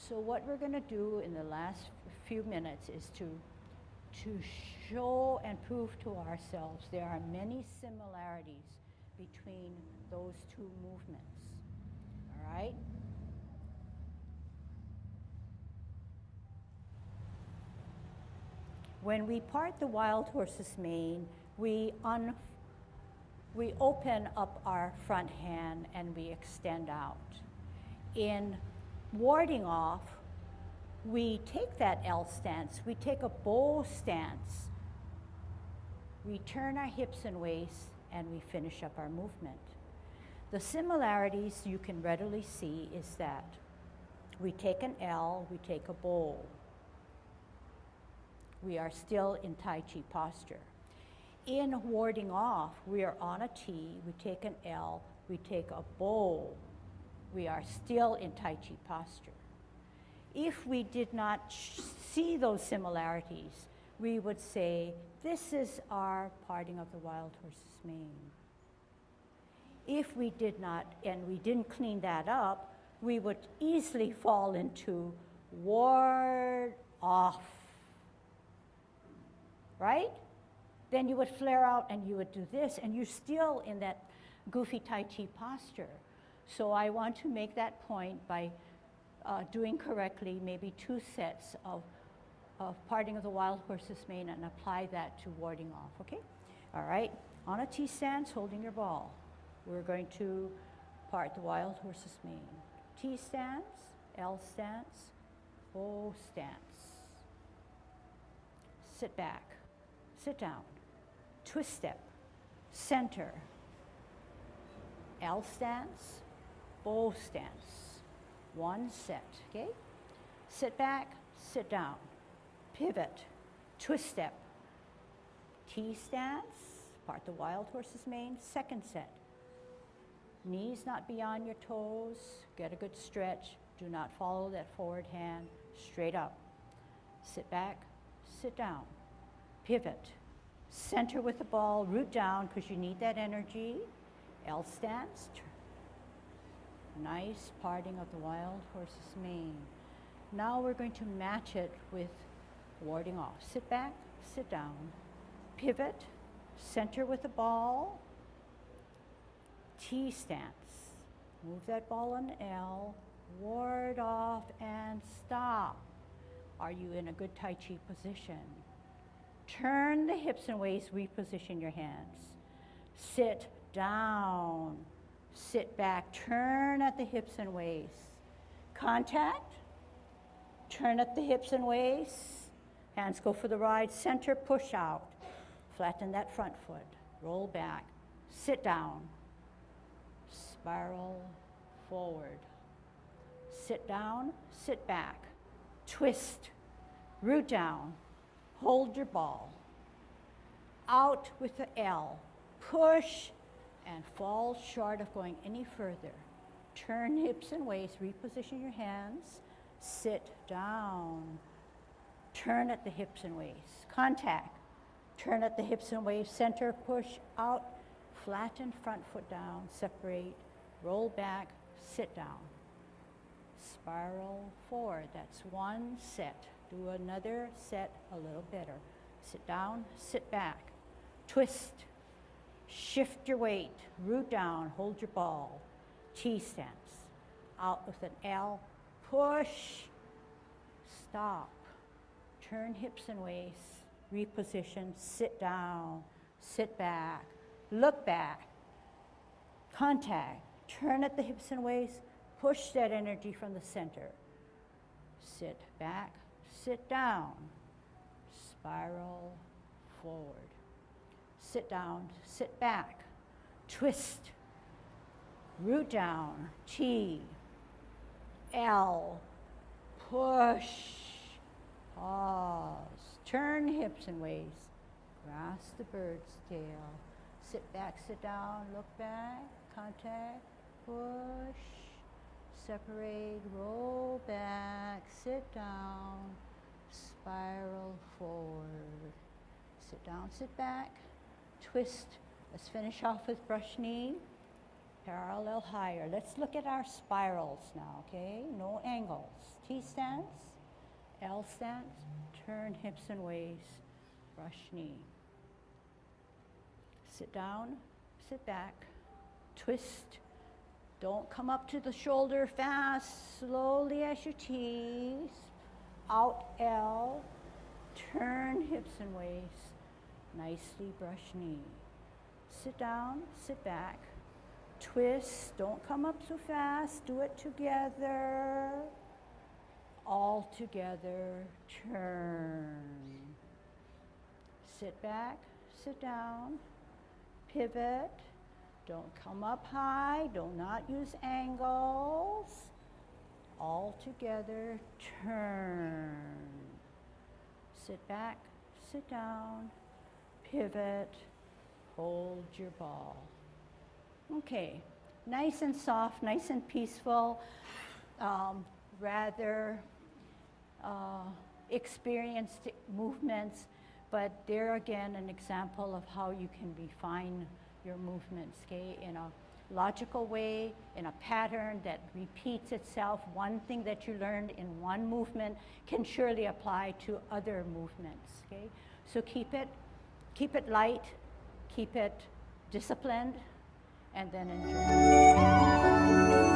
So what we're going to do in the last few minutes is to show and prove to ourselves there are many similarities between those two movements. All right? When we part the wild horse's mane, we open up our front hand and we extend out. In warding off, we take that L stance, we take a bow stance, we turn our hips and waist, and we finish up our movement. The similarities you can readily see is that we take an L, we take a bow. We are still in Tai Chi posture. In warding off, we are on a T, we take an L, we take a bow. We are still in Tai Chi posture. If we did not see those similarities, we would say, this is our parting of the wild horse's mane. If we did not, and we didn't clean that up, we would easily fall into ward off, right? Then you would flare out and you would do this, and you're still in that goofy Tai Chi posture. So I want to make that point by doing correctly maybe 2 sets of parting of the wild horse's mane and apply that to warding off, okay? All right, on a T stance, holding your ball. We're going to part the wild horse's mane. T stance, L stance, bow stance. Sit back, sit down, twist step, center, L stance, bow stance. 1 set, okay? Sit back, sit down, pivot, twist step, T stance, part the wild horse's mane, 2nd set. Knees not beyond your toes, get a good stretch, do not follow that forward hand, straight up. Sit back, sit down, pivot, center with the ball, root down because you need that energy, L stance, nice parting of the wild horse's mane. Now we're going to match it with warding off. Sit back, sit down, pivot, center with the ball, T stance. Move that ball on L, ward off and stop. Are you in a good Tai Chi position? Turn the hips and waist, reposition your hands. Sit down. Sit back, turn at the hips and waist. Contact, turn at the hips and waist. Hands go for the ride, center, push out. Flatten that front foot, roll back, sit down. Spiral forward. Sit down, sit back. Twist, root down, hold your ball. Out with the L, push, and fall short of going any further. Turn hips and waist, reposition your hands, sit down. Turn at the hips and waist, contact. Turn at the hips and waist, center, push out, flatten front foot down, separate, roll back, sit down. Spiral forward, that's 1 set. Do another set a little better. Sit down, sit back, twist, shift your weight, root down, hold your ball, T stance. Out with an L, push, stop. Turn hips and waist, reposition, sit down, sit back, look back, contact. Turn at the hips and waist, push that energy from the center. Sit back, sit down, spiral forward. Sit down, sit back, twist, root down, T, L, push, pause, turn hips and waist, grasp the bird's tail, sit back, sit down, look back, contact, push, separate, roll back, sit down, spiral forward, sit down, sit back, twist. Let's finish off with brush knee, parallel higher. Let's look at our spirals now, okay? No angles. T stance, L stance, turn hips and waist, brush knee. Sit down, sit back, twist. Don't come up to the shoulder fast, slowly as you tease. Out L, turn hips and waist, nicely brush knee. Sit down, sit back, twist, don't come up so fast, do it together. All together, turn. Sit back, sit down, pivot. Don't come up high, do not use angles. All together, turn. Sit back, sit down, pivot, hold your ball. Okay, nice and soft, nice and peaceful, rather experienced movements, but there again an example of how you can refine your movements, okay, in a logical way, in a pattern that repeats itself. One thing that you learned in one movement can surely apply to other movements, okay? So keep it light, keep it disciplined, and then enjoy.